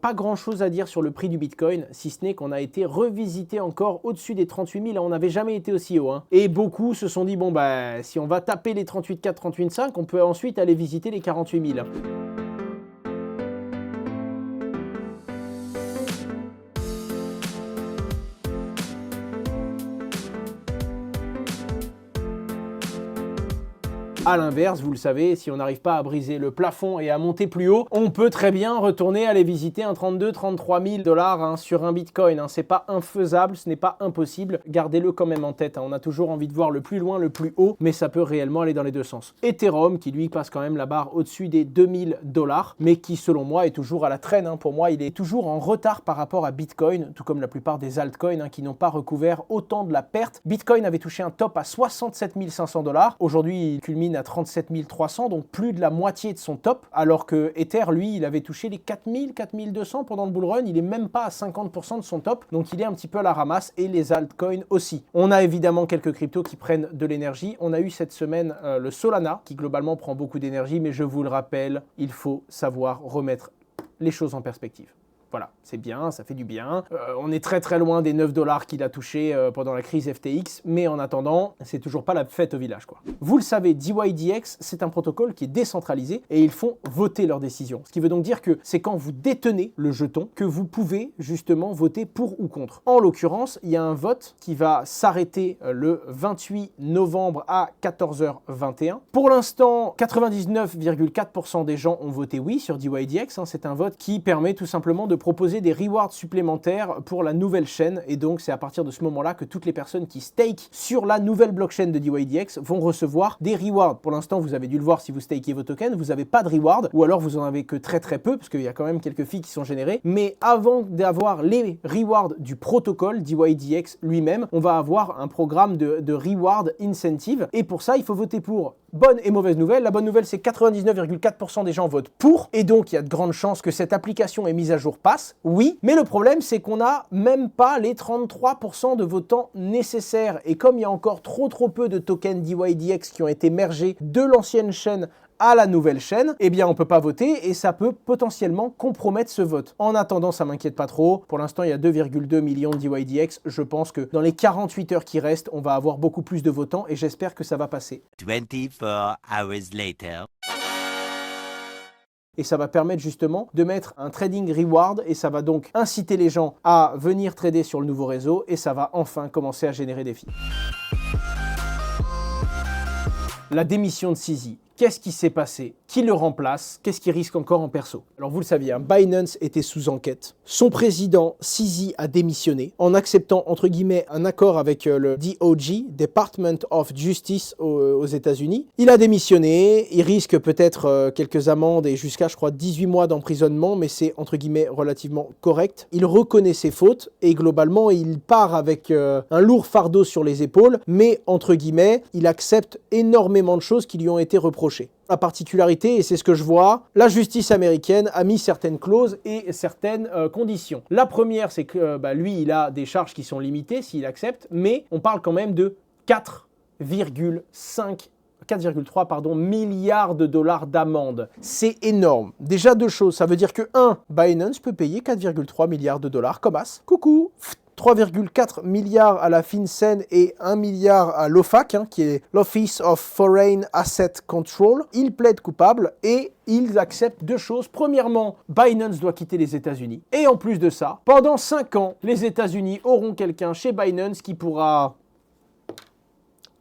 Pas grand chose à dire sur le prix du Bitcoin, si ce n'est qu'on a été revisité encore au-dessus des 38 000, on n'avait jamais été aussi haut. Et beaucoup se sont dit, bon bah si on va taper les 38,4, 38,5, on peut ensuite aller visiter les 48 000. A l'inverse, vous le savez, si on n'arrive pas à briser le plafond et à monter plus haut, on peut très bien retourner aller visiter un 32 33 000 $ sur un Bitcoin. C'est pas infaisable, ce n'est pas impossible. Gardez-le quand même en tête. On a toujours envie de voir le plus loin, le plus haut, mais ça peut réellement aller dans les deux sens. Ethereum, qui lui passe quand même la barre au-dessus des 2000 $, mais qui selon moi est toujours à la traîne. Pour moi, il est toujours en retard par rapport à Bitcoin, tout comme la plupart des altcoins qui n'ont pas recouvert autant de la perte. Bitcoin avait touché un top à 67 500 $. Aujourd'hui, il culmine à 37 300, donc plus de la moitié de son top, alors que Ether, lui, il avait touché les 4000, 4200 pendant le bull run, il est même pas à 50% de son top, donc il est un petit peu à la ramasse, et les altcoins aussi. On a évidemment quelques cryptos qui prennent de l'énergie. On a eu cette semaine le Solana, qui globalement prend beaucoup d'énergie, mais je vous le rappelle, il faut savoir remettre les choses en perspective. Voilà, c'est bien, ça fait du bien. On est très très loin des 9 $ qu'il a touché pendant la crise FTX, mais en attendant, c'est toujours pas la fête au village, quoi. Vous le savez, DYDX, c'est un protocole qui est décentralisé et ils font voter leurs décisions. Ce qui veut donc dire que c'est quand vous détenez le jeton que vous pouvez justement voter pour ou contre. En l'occurrence, il y a un vote qui va s'arrêter le 28 novembre à 14h21. Pour l'instant, 99,4% des gens ont voté oui sur DYDX. C'est un vote qui permet tout simplement de proposer des rewards supplémentaires pour la nouvelle chaîne, et donc c'est à partir de ce moment-là que toutes les personnes qui stake sur la nouvelle blockchain de DYDX vont recevoir des rewards. Pour l'instant, vous avez dû le voir si vous stakez vos tokens, vous n'avez pas de reward, ou alors vous en avez que très très peu, parce qu'il y a quand même quelques fees qui sont générées, mais avant d'avoir les rewards du protocole DYDX lui-même, on va avoir un programme de reward incentive, et pour ça, il faut voter pour. Bonne et mauvaise nouvelle. La bonne nouvelle, c'est que 99,4% des gens votent pour, et donc il y a de grandes chances que cette application et mise à jour passe, oui, mais le problème, c'est qu'on n'a même pas les 33% de votants nécessaires, et comme il y a encore trop peu de tokens DYDX qui ont été mergés de l'ancienne chaîne à la nouvelle chaîne, eh bien on peut pas voter et ça peut potentiellement compromettre ce vote. En attendant, ça m'inquiète pas trop. Pour l'instant, il y a 2,2 millions de DYDX. Je pense que dans les 48 heures qui restent, on va avoir beaucoup plus de votants et j'espère que ça va passer. 24 hours later. Et ça va permettre justement de mettre un trading reward et ça va donc inciter les gens à venir trader sur le nouveau réseau et ça va enfin commencer à générer des fees. La démission de CZ. Qu'est-ce qui s'est passé? Qui le remplace? Qu'est-ce qui risque encore en perso? Alors vous le saviez, Binance était sous enquête. Son président, CZ, a démissionné en acceptant, entre guillemets, un accord avec le DOJ, Department of Justice aux États-Unis. Il a démissionné, il risque peut-être quelques amendes et jusqu'à, je crois, 18 mois d'emprisonnement, mais c'est, entre guillemets, relativement correct. Il reconnaît ses fautes et globalement, il part avec un lourd fardeau sur les épaules, mais, entre guillemets, il accepte énormément de choses qui lui ont été reprochées. La particularité, et c'est ce que je vois, la justice américaine a mis certaines clauses et certaines conditions. La première, c'est que lui, il a des charges qui sont limitées s'il accepte, mais on parle quand même de 4,3 milliards de dollars d'amende. C'est énorme. Déjà deux choses, ça veut dire que Binance peut payer 4,3 milliards de dollars comme as. Coucou. 3,4 milliards à la FinCEN et 1 milliard à l'OFAC, qui est l'Office of Foreign Asset Control. Ils plaident coupables et ils acceptent deux choses. Premièrement, Binance doit quitter les États-Unis. Et en plus de ça, pendant 5 ans, les États-Unis auront quelqu'un chez Binance qui pourra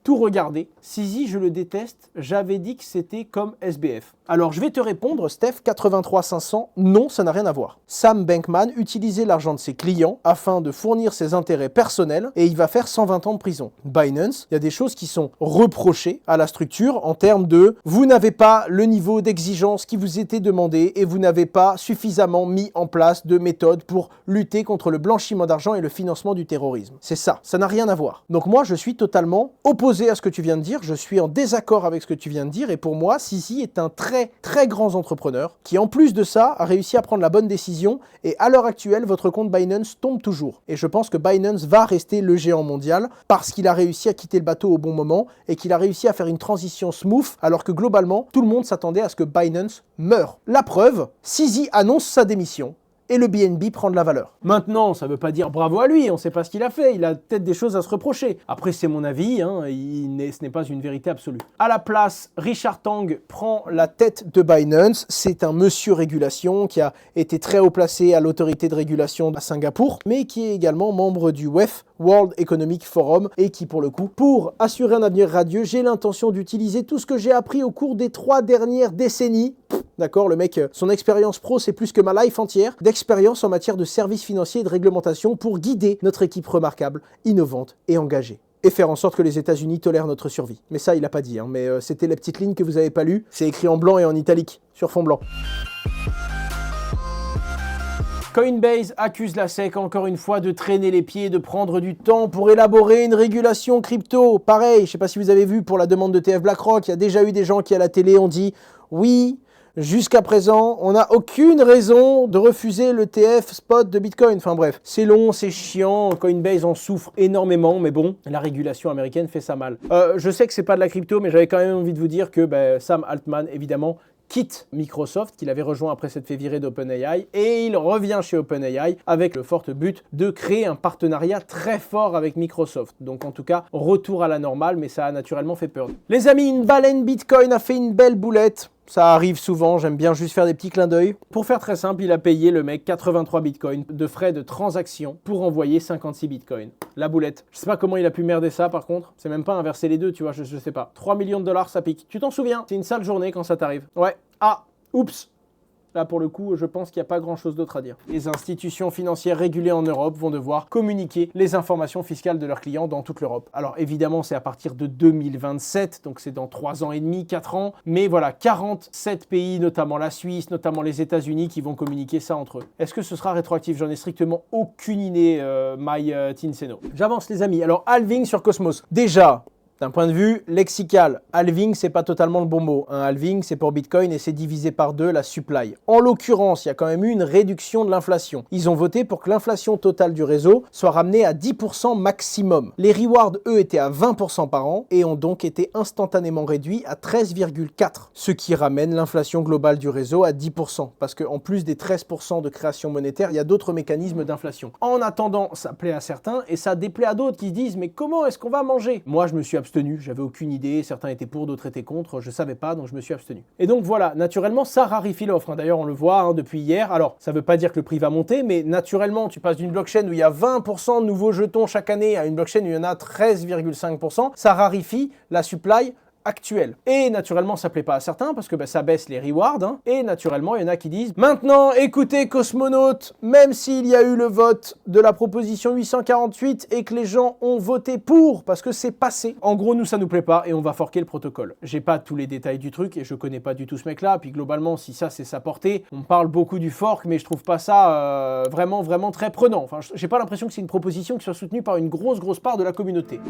tout regarder. CZ, je le déteste, j'avais dit que c'était comme SBF. Alors je vais te répondre, Steph, 83 500, non, ça n'a rien à voir. Sam Bankman utilisait l'argent de ses clients afin de fournir ses intérêts personnels et il va faire 120 ans de prison. Binance, il y a des choses qui sont reprochées à la structure en termes de vous n'avez pas le niveau d'exigence qui vous était demandé et vous n'avez pas suffisamment mis en place de méthodes pour lutter contre le blanchiment d'argent et le financement du terrorisme. C'est ça n'a rien à voir. Donc moi, je suis totalement opposé à ce que tu viens de dire, je suis en désaccord avec ce que tu viens de dire et pour moi, CZ est un très grand entrepreneur qui en plus de ça a réussi à prendre la bonne décision et à l'heure actuelle, votre compte Binance tombe toujours. Et je pense que Binance va rester le géant mondial parce qu'il a réussi à quitter le bateau au bon moment et qu'il a réussi à faire une transition smooth alors que globalement, tout le monde s'attendait à ce que Binance meure. La preuve, CZ annonce sa démission. et le BNB prend de la valeur. Maintenant, ça veut pas dire bravo à lui, on sait pas ce qu'il a fait, il a peut-être des choses à se reprocher. Après, c'est mon avis, hein, ce n'est pas une vérité absolue. À la place, Richard Tang prend la tête de Binance. C'est un monsieur régulation qui a été très haut placé à l'autorité de régulation à Singapour, mais qui est également membre du WEF, World Economic Forum, et qui pour le coup, pour assurer un avenir radieux, j'ai l'intention d'utiliser tout ce que j'ai appris au cours des 3 dernières décennies. D'accord, le mec, son expérience pro, c'est plus que ma life entière d'expérience en matière de services financiers et de réglementation pour guider notre équipe remarquable, innovante et engagée. Et faire en sorte que les États-Unis tolèrent notre survie. Mais ça, il n'a pas dit, hein, mais c'était la petite ligne que vous n'avez pas lue. C'est écrit en blanc et en italique, sur fond blanc. Coinbase accuse la SEC encore une fois de traîner les pieds, de prendre du temps pour élaborer une régulation crypto. Pareil, je ne sais pas si vous avez vu pour la demande de TF BlackRock, il y a déjà eu des gens qui à la télé ont dit « Oui, jusqu'à présent, on n'a aucune raison de refuser le TF spot de Bitcoin. » Enfin bref, c'est long, c'est chiant, Coinbase en souffre énormément, mais bon, la régulation américaine fait ça mal. Je sais que c'est pas de la crypto, mais j'avais quand même envie de vous dire que Sam Altman, évidemment, quitte Microsoft, qu'il avait rejoint après s'être fait virer d'OpenAI, et il revient chez OpenAI avec le fort but de créer un partenariat très fort avec Microsoft. Donc en tout cas, retour à la normale, mais ça a naturellement fait peur. Les amis, une baleine Bitcoin a fait une belle boulette. Ça arrive souvent, j'aime bien juste faire des petits clins d'œil. Pour faire très simple, il a payé le mec 83 bitcoins de frais de transaction pour envoyer 56 bitcoins. La boulette. Je sais pas comment il a pu merder ça par contre. C'est même pas inverser les deux, tu vois, je sais pas. 3 millions de dollars, ça pique. Tu t'en souviens? C'est une sale journée quand ça t'arrive. Ouais. Ah, oups. Là, pour le coup, je pense qu'il n'y a pas grand-chose d'autre à dire. Les institutions financières régulées en Europe vont devoir communiquer les informations fiscales de leurs clients dans toute l'Europe. Alors évidemment, c'est à partir de 2027, donc c'est dans 3 ans et demi, 4 ans. Mais voilà, 47 pays, notamment la Suisse, notamment les États-Unis, qui vont communiquer ça entre eux. Est-ce que ce sera rétroactif? J'en ai strictement aucune idée, Tinseno. J'avance les amis. Alors, halving sur Cosmos. Déjà, d'un point de vue lexical, halving, c'est pas totalement le bon mot. Un halving, c'est pour Bitcoin et c'est divisé par 2 la supply. En l'occurrence, il y a quand même eu une réduction de l'inflation. Ils ont voté pour que l'inflation totale du réseau soit ramenée à 10% maximum. Les rewards, eux, étaient à 20% par an et ont donc été instantanément réduits à 13,4%. Ce qui ramène l'inflation globale du réseau à 10%. Parce qu'en plus des 13% de création monétaire, il y a d'autres mécanismes d'inflation. En attendant, ça plaît à certains et ça déplaît à d'autres qui se disent « Mais comment est-ce qu'on va manger ?» Moi, je me suis abstenu, j'avais aucune idée, certains étaient pour, d'autres étaient contre, je savais pas, donc je me suis abstenu. Et donc voilà, naturellement, ça raréfie l'offre, d'ailleurs on le voit depuis hier, alors ça veut pas dire que le prix va monter, mais naturellement, tu passes d'une blockchain où il y a 20% de nouveaux jetons chaque année à une blockchain où il y en a 13,5%, ça raréfie la supply actuelle. Et naturellement, ça plaît pas à certains parce que ça baisse les rewards. Hein. Et naturellement, il y en a qui disent « Maintenant, écoutez cosmonautes, même s'il y a eu le vote de la proposition 848 et que les gens ont voté pour parce que c'est passé, en gros, nous, ça nous plaît pas et on va forquer le protocole. » J'ai pas tous les détails du truc et je connais pas du tout ce mec-là. Puis globalement, si ça, c'est sa portée, on parle beaucoup du fork, mais je trouve pas ça vraiment très prenant. Enfin, j'ai pas l'impression que c'est une proposition qui soit soutenue par une grosse part de la communauté.